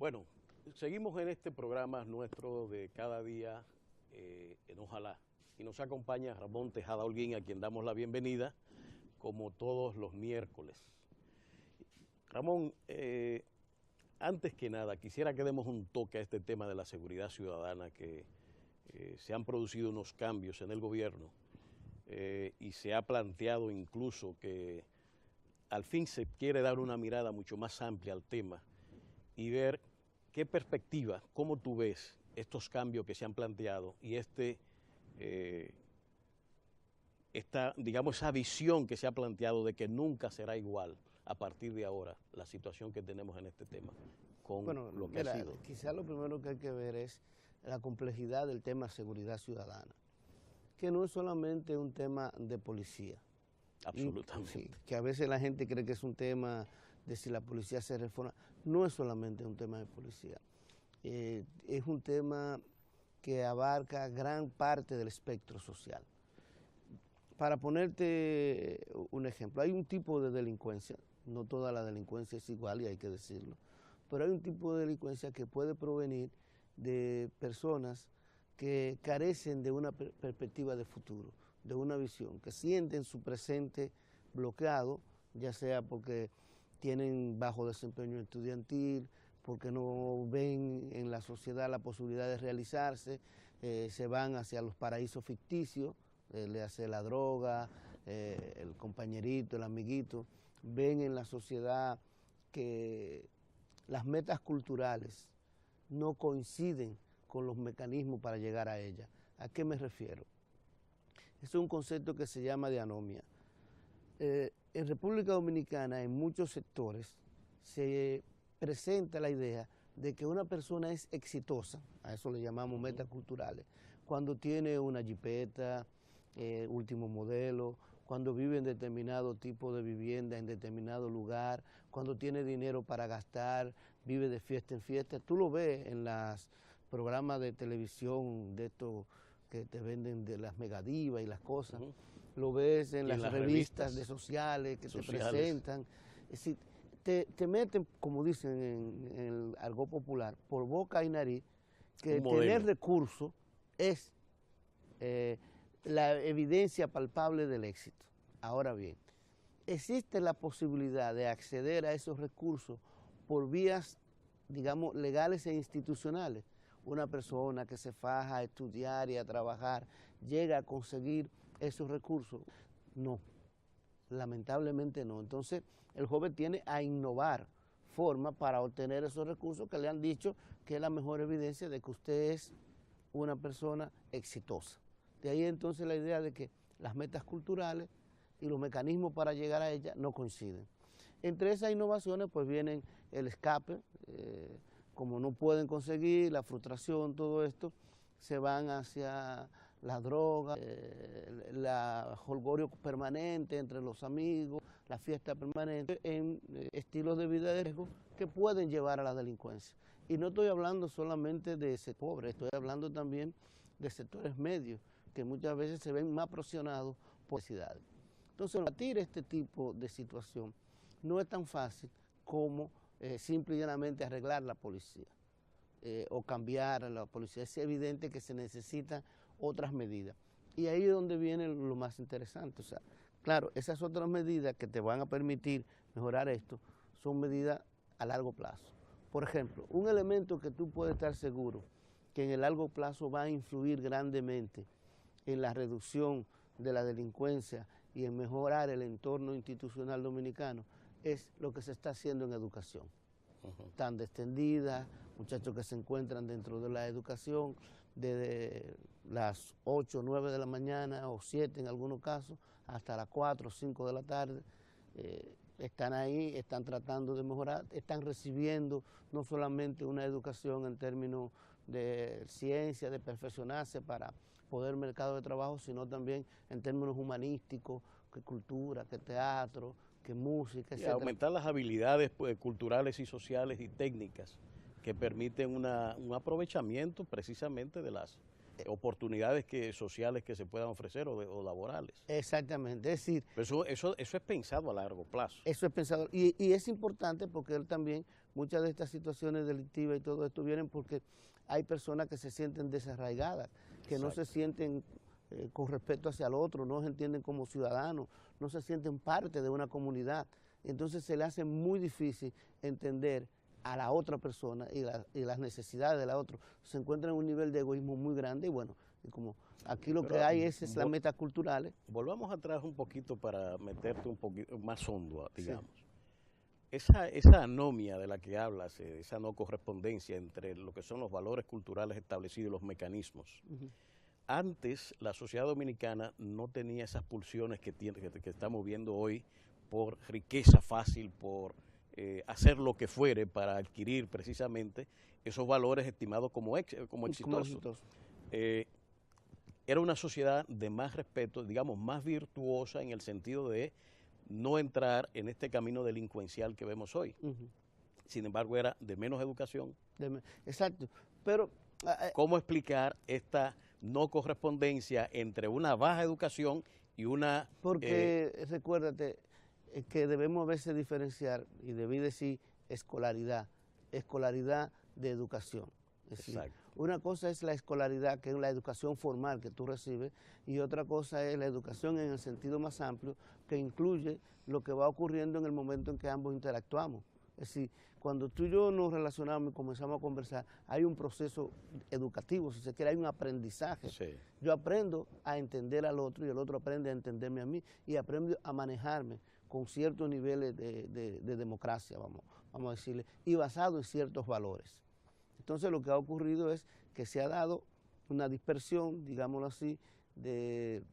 Bueno, seguimos en este programa nuestro de cada día en Ojalá. Y nos acompaña Ramón Tejada Holguín, a quien damos la bienvenida, como todos los miércoles. Ramón, antes que nada, quisiera que demos un toque a este tema de la seguridad ciudadana, que se han producido unos cambios en el gobierno y se ha planteado incluso que al fin se quiere dar una mirada mucho más amplia al tema y ver qué perspectiva, cómo tú ves estos cambios que se han planteado y digamos, esa visión que se ha planteado de que nunca será igual a partir de ahora la situación que tenemos en este tema con lo que ha sido. Quizá lo primero que hay que ver es la complejidad del tema seguridad ciudadana, que no es solamente un tema de policía. Absolutamente. Sí, que a veces la gente cree que es un tema de si la policía se reforma. No es solamente un tema de policía. Es un tema que abarca gran parte del espectro social. Para ponerte un ejemplo, hay un tipo de delincuencia, no toda la delincuencia es igual y hay que decirlo, pero hay un tipo de delincuencia que puede provenir de personas que carecen de una perspectiva de futuro, de una visión, que sienten su presente bloqueado, ya sea porque tienen bajo desempeño estudiantil, porque no ven en la sociedad la posibilidad de realizarse, se van hacia los paraísos ficticios, le hace la droga, el compañerito, el amiguito, ven en la sociedad que las metas culturales no coinciden con los mecanismos para llegar a ella. ¿A qué me refiero? Es un concepto que se llama de anomia. En República Dominicana, en muchos sectores, se presenta la idea de que una persona es exitosa, a eso le llamamos metas culturales, cuando tiene una jipeta, último modelo, cuando vive en determinado tipo de vivienda, en determinado lugar, cuando tiene dinero para gastar, vive de fiesta en fiesta. Tú lo ves en los programas de televisión de estos que te venden de las megadivas y las cosas, lo ves en las revistas de sociales que te presentan. Es decir, te meten, como dicen en el argot popular, por boca y nariz, que tener recursos es la evidencia palpable del éxito. Ahora bien, existe la posibilidad de acceder a esos recursos por vías, digamos, legales e institucionales. Una persona que se faja a estudiar y a trabajar llega a conseguir esos recursos. No, lamentablemente no. Entonces, el joven tiene a innovar formas para obtener esos recursos que le han dicho que es la mejor evidencia de que usted es una persona exitosa. De ahí entonces la idea de que las metas culturales y los mecanismos para llegar a ellas no coinciden. Entre esas innovaciones pues vienen el escape, como no pueden conseguir, la frustración, todo esto, se van hacia la droga, la jolgorio permanente entre los amigos, la fiesta permanente, en estilos de vida de riesgo que pueden llevar a la delincuencia. Y no estoy hablando solamente de ese pobre, estoy hablando también de sectores medios, que muchas veces se ven más presionados por necesidades. Entonces, combatir este tipo de situación no es tan fácil como simple y llanamente arreglar la policía o cambiar a la policía. Es evidente que se necesitan otras medidas. Y ahí es donde viene lo más interesante. O sea, claro, esas otras medidas que te van a permitir mejorar esto son medidas a largo plazo. Por ejemplo, un elemento que tú puedes estar seguro que en el largo plazo va a influir grandemente en la reducción de la delincuencia y en mejorar el entorno institucional dominicano, es lo que se está haciendo en educación. Tan extendida, muchachos que se encuentran dentro de la educación desde las 8 o 9 de la mañana o 7 en algunos casos, hasta las 4 o 5 de la tarde, están ahí, están tratando de mejorar, están recibiendo no solamente una educación en términos de ciencia, de perfeccionarse para poder mercado de trabajo, sino también en términos humanísticos, que cultura, que teatro, que música, etc. Aumentar las habilidades culturales y sociales y técnicas que permiten un aprovechamiento precisamente de las oportunidades sociales que se puedan ofrecer o laborales. Exactamente, es decir... Pero eso es pensado a largo plazo. Eso es pensado, y es importante porque él también, muchas de estas situaciones delictivas y todo esto vienen porque hay personas que se sienten desarraigadas, que no se sienten con respeto hacia el otro, no se entienden como ciudadanos, no se sienten parte de una comunidad. Entonces se le hace muy difícil entender a la otra persona y las necesidades de la otra. Se encuentra en un nivel de egoísmo muy grande y bueno, y como aquí lo que hay es las metas culturales. Volvamos atrás un poquito para meterte un poquito más hondo, digamos. Sí. Esa anomia de la que hablas, esa no correspondencia entre lo que son los valores culturales establecidos y los mecanismos. Antes la sociedad dominicana no tenía esas pulsiones que estamos viendo hoy por riqueza fácil, por hacer lo que fuere para adquirir precisamente esos valores estimados como exitosos. Era una sociedad de más respeto, digamos, más virtuosa en el sentido de no entrar en este camino delincuencial que vemos hoy. Sin embargo, era de menos educación. Exacto, pero... ¿Cómo explicar esta no correspondencia entre una baja educación y una... Porque recuérdate que debemos a veces diferenciar, y debí decir escolaridad de educación. Es decir, una cosa es la escolaridad, que es la educación formal que tú recibes, y otra cosa es la educación en el sentido más amplio, que incluye lo que va ocurriendo en el momento en que ambos interactuamos. Es decir, cuando tú y yo nos relacionamos y comenzamos a conversar, hay un proceso educativo, si se quiere, hay un aprendizaje. Sí. Yo aprendo a entender al otro y el otro aprende a entenderme a mí y aprendo a manejarme con ciertos niveles de democracia, vamos a decirle, y basado en ciertos valores. Entonces lo que ha ocurrido es que se ha dado una dispersión, digámoslo así, de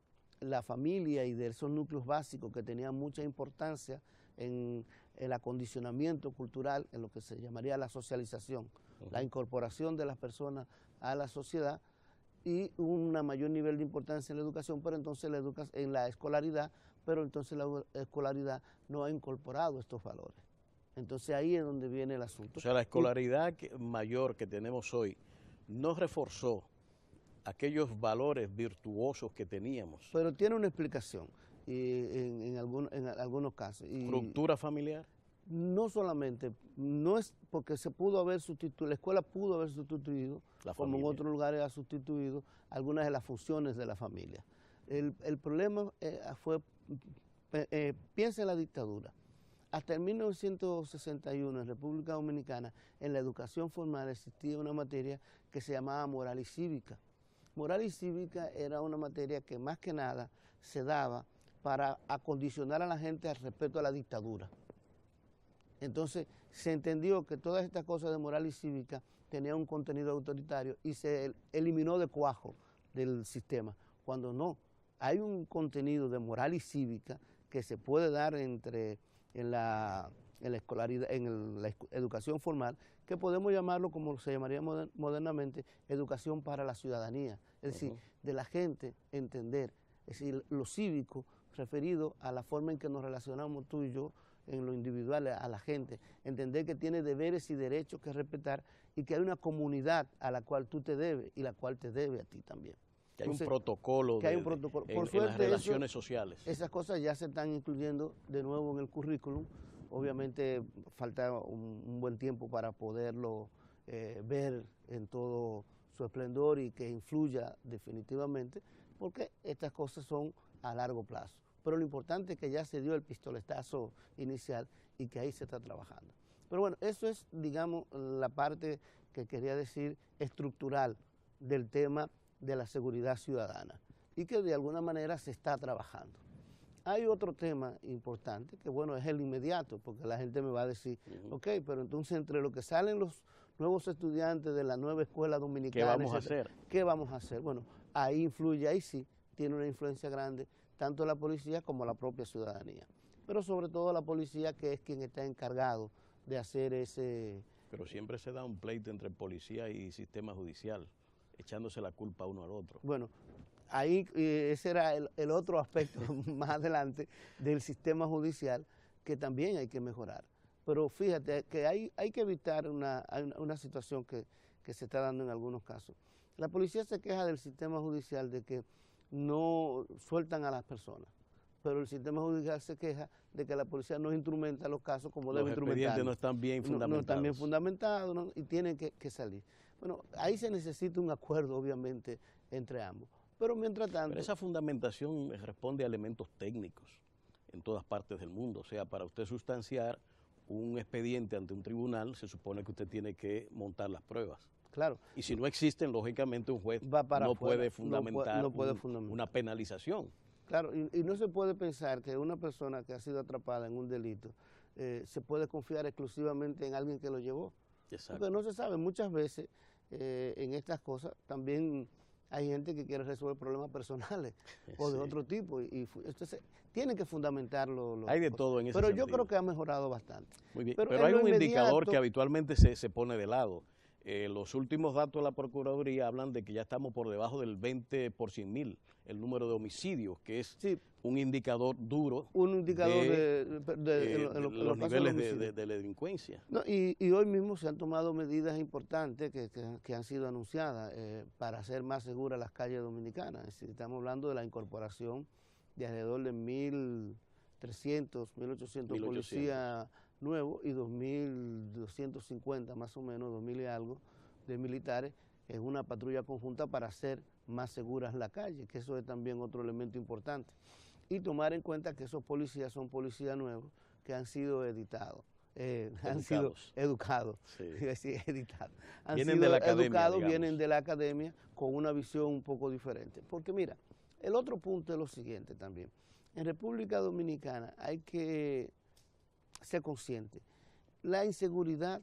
la familia y de esos núcleos básicos que tenían mucha importancia en el acondicionamiento cultural, en lo que se llamaría la socialización, la incorporación de las personas a la sociedad y un mayor nivel de importancia en la educación, pero entonces en la escolaridad, pero entonces la escolaridad no ha incorporado estos valores. Entonces ahí es donde viene el asunto. O sea, la escolaridad mayor que tenemos hoy no reforzó aquellos valores virtuosos que teníamos. Pero tiene una explicación en algunos casos. ¿Estructura familiar? No solamente, no es porque se pudo haber sustituido, la escuela pudo haber sustituido, como en otros lugares ha sustituido algunas de las funciones de la familia. El problema fue, piensa en la dictadura. Hasta el 1961 en República Dominicana, en la educación formal existía una materia que se llamaba moral y cívica. Moral y cívica era una materia que más que nada se daba para acondicionar a la gente al respeto a la dictadura. Entonces se entendió que todas estas cosas de moral y cívica tenían un contenido autoritario y se eliminó de cuajo del sistema, cuando no. Hay un contenido de moral y cívica que se puede dar en la escolaridad, en la educación formal, que podemos llamarlo, como se llamaría modernamente, educación para la ciudadanía. Es decir, de la gente entender, es decir, lo cívico referido a la forma en que nos relacionamos tú y yo en lo individual a la gente, entender que tiene deberes y derechos que respetar y que hay una comunidad a la cual tú te debes y la cual te debe a ti también. Que hay un protocolo, Por suerte, en las relaciones sociales. Esas cosas ya se están incluyendo de nuevo en el currículum. Obviamente falta un buen tiempo para poderlo ver en todo su esplendor y que influya definitivamente, porque estas cosas son a largo plazo. Pero lo importante es que ya se dio el pistoletazo inicial y que ahí se está trabajando. Pero bueno, eso es, digamos, la parte que quería decir estructural del tema de la seguridad ciudadana y que de alguna manera se está trabajando. Hay otro tema importante que, bueno, es el inmediato, porque la gente me va a decir, ok, pero entonces entre lo que salen los nuevos estudiantes de la nueva escuela dominicana, ¿qué vamos a hacer? ¿Qué vamos a hacer? Bueno, ahí influye, ahí sí, tiene una influencia grande, tanto la policía como la propia ciudadanía. Pero sobre todo la policía, que es quien está encargado de hacer ese... Pero siempre se da un pleito entre policía y sistema judicial, echándose la culpa uno al otro. Bueno, ahí ese era el otro aspecto más adelante del sistema judicial que también hay que mejorar. Pero fíjate que hay que evitar una situación que se está dando en algunos casos, La policía se queja del sistema judicial de que no sueltan a las personas, pero el sistema judicial se queja de que la policía no instrumenta los casos como debe instrumentarlos. Los expedientes no están bien fundamentados. No están bien fundamentados, ¿no? Y tienen que salir. Bueno, ahí se necesita un acuerdo, obviamente, entre ambos. Pero mientras tanto... Pero esa fundamentación responde a elementos técnicos en todas partes del mundo. O sea, para usted sustanciar un expediente ante un tribunal, se supone que usted tiene que montar las pruebas. Claro. Y si no existen, lógicamente un juez no puede fundamentar una penalización. Claro, y no se puede pensar que una persona que ha sido atrapada en un delito se puede confiar exclusivamente en alguien que lo llevó. Exacto. Porque no se sabe, muchas veces en estas cosas también hay gente que quiere resolver problemas personales o de otro tipo. Y entonces tienen que fundamentarlo. Hay de todo en ese Pero sentido. yo creo que ha mejorado bastante. Muy bien, pero hay un indicador que habitualmente se pone de lado. Los últimos datos de la Procuraduría hablan de que ya estamos por debajo del 20 por 100.000, el número de homicidios, que es un indicador duro. Un indicador de los niveles de delincuencia. No, y hoy mismo se han tomado medidas importantes que han sido anunciadas para hacer más seguras las calles dominicanas. Es decir, estamos hablando de la incorporación de alrededor de 1.300, 1.800 policías nuevos y 2.250 más o menos, 2.000 y algo de militares en una patrulla conjunta para hacer más seguras las calles, que eso es también otro elemento importante. Y tomar en cuenta que esos policías son policías nuevos que han sido editados. Han sido educados, editados. Vienen de la academia, educados, vienen de la academia con una visión un poco diferente. Porque mira, el otro punto es lo siguiente también. En República Dominicana hay que ser consciente. La inseguridad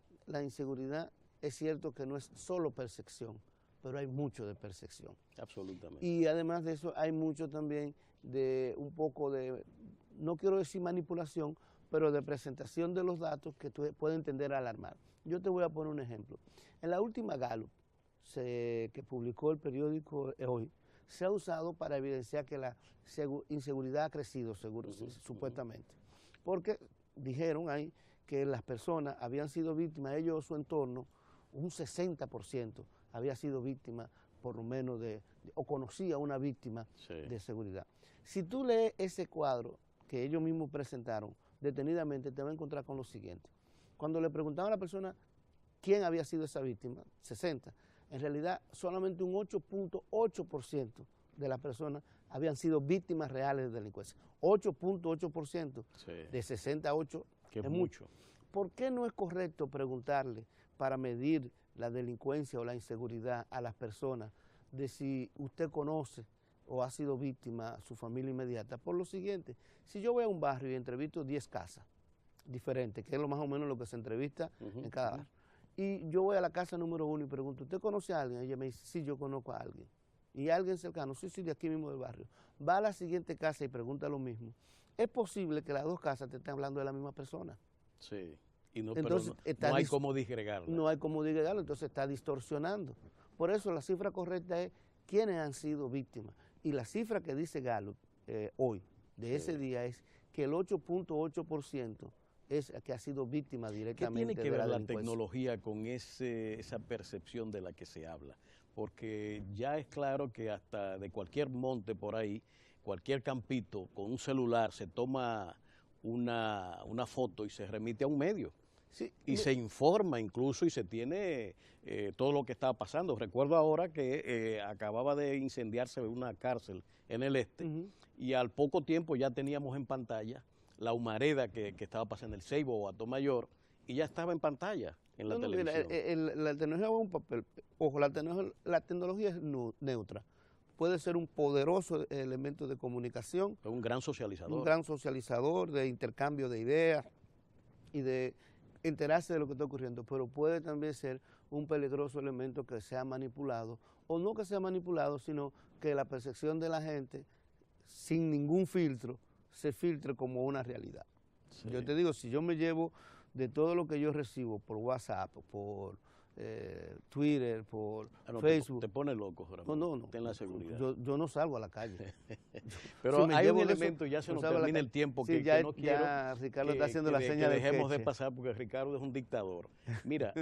es cierto que no es solo percepción, pero hay mucho de percepción. Absolutamente. Y además de eso hay mucho también de un poco de, no quiero decir manipulación, pero de presentación de los datos que tú puedes entender alarmar. Yo te voy a poner un ejemplo. En la última Gallup que publicó el periódico Hoy, se ha usado para evidenciar que la inseguridad ha crecido, supuestamente. Porque dijeron ahí que las personas habían sido víctimas, ellos o su entorno, un 60% había sido víctima por lo menos o conocía a una víctima de seguridad. Si tú lees ese cuadro que ellos mismos presentaron detenidamente, te vas a encontrar con lo siguiente. Cuando le preguntaban a la persona quién había sido esa víctima, 60, en realidad solamente un 8.8% de las personas habían sido víctimas reales de delincuencia. 8.8% de 68 que es mucho. ¿Por qué no es correcto preguntarle para medir la delincuencia o la inseguridad a las personas de si usted conoce o ha sido víctima a su familia inmediata? Por lo siguiente, si yo voy a un barrio y entrevisto 10 casas diferentes, que es lo más o menos lo que se entrevista en cada barrio, y yo voy a la casa número 1 y pregunto, ¿usted conoce a alguien? Ella me dice, sí, yo conozco a alguien. Y alguien cercano, sí, de aquí mismo del barrio. Va a la siguiente casa y pregunta lo mismo. Es posible que las dos casas te estén hablando de la misma persona. Sí, y entonces, no hay cómo disgregarlo. No hay cómo disgregarlo, entonces está distorsionando. Por eso la cifra correcta es quiénes han sido víctimas. Y la cifra que dice Gallup hoy, de ese día, es que el 8.8% es que ha sido víctima directamente de la delincuencia. ¿Qué tiene que ver la tecnología con esa percepción de la que se habla? Porque ya es claro que hasta de cualquier monte por ahí, cualquier campito, con un celular se toma una foto y se remite a un medio. Sí, y se informa incluso y se tiene todo lo que estaba pasando. Recuerdo ahora que acababa de incendiarse una cárcel en el este y al poco tiempo ya teníamos en pantalla la humareda que estaba pasando en el Ceibo o Atomayor y ya estaba en pantalla en la televisión. La tecnología juega un papel. Ojo, la tecnología es neutra. Puede ser un poderoso elemento de comunicación. Es un gran socializador. Un gran socializador de intercambio de ideas y de enterarse de lo que está ocurriendo, pero puede también ser un peligroso elemento que sea manipulado, o no que sea manipulado, sino que la percepción de la gente, sin ningún filtro, se filtre como una realidad. Sí. Yo te digo, si yo me llevo de todo lo que yo recibo por WhatsApp, por Twitter, por Facebook. Te pone loco, Ramón. No. Ten la seguridad. Yo no salgo a la calle. Pero si hay un elemento, ya se nos termina el tiempo, sí, que no quiero ya Ricardo está haciendo la seña que dejemos de pasar, porque Ricardo es un dictador. Mira,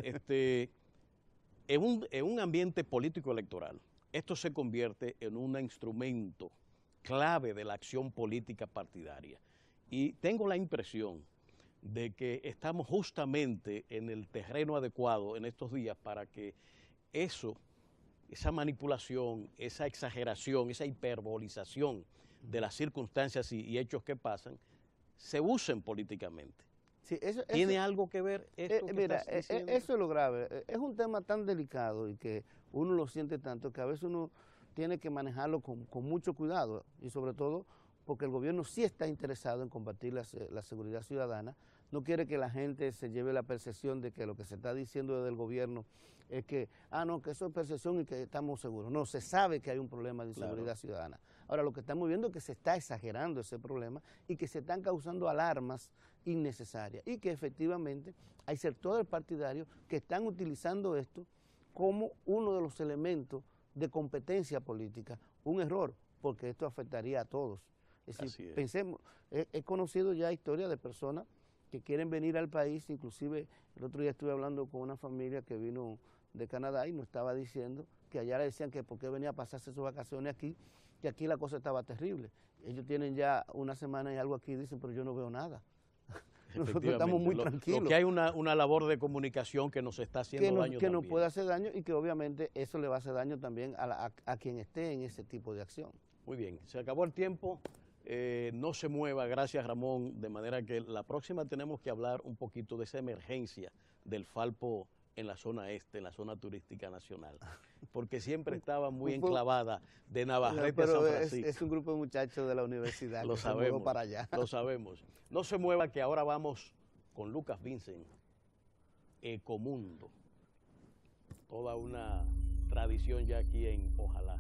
en un ambiente político electoral, esto se convierte en un instrumento clave de la acción política partidaria. Y tengo la impresión de que estamos justamente en el terreno adecuado en estos días para que esa manipulación, esa exageración, esa hiperbolización de las circunstancias y hechos que pasan, se usen políticamente. Sí, ¿Tiene algo que ver esto que mira, estás diciendo? eso es lo grave. Es un tema tan delicado y que uno lo siente tanto que a veces uno tiene que manejarlo con mucho cuidado y sobre todo porque el gobierno sí está interesado en combatir la seguridad ciudadana, no quiere que la gente se lleve la percepción de que lo que se está diciendo desde el gobierno es que, no, que eso es percepción y que estamos seguros. No, se sabe que hay un problema de inseguridad ciudadana. Ahora, lo que estamos viendo es que se está exagerando ese problema y que se están causando alarmas innecesarias y que efectivamente hay sectores partidarios que están utilizando esto como uno de los elementos de competencia política, un error, porque esto afectaría a todos. Es decir, pensemos, he conocido ya historias de personas que quieren venir al país, inclusive el otro día estuve hablando con una familia que vino de Canadá y nos estaba diciendo que allá le decían que por qué venía a pasarse sus vacaciones aquí, que aquí la cosa estaba terrible. Ellos tienen ya una semana y algo aquí y dicen, pero yo no veo nada. Nosotros estamos muy tranquilos. Lo que hay una labor de comunicación que nos está haciendo daño también. Que nos puede hacer daño y que obviamente eso le va a hacer daño también a quien esté en ese tipo de acción. Muy bien, se acabó el tiempo. No se mueva, gracias Ramón, de manera que la próxima tenemos que hablar un poquito de esa emergencia del Falpo en la zona este, en la zona turística nacional, porque siempre estaba muy enclavada de Navarrete a San Francisco. Es un grupo de muchachos de la universidad lo que sabemos, se mudó para allá. Lo sabemos. No se mueva que ahora vamos con Lucas Vincent, Ecomundo, toda una tradición ya aquí en Ojalá.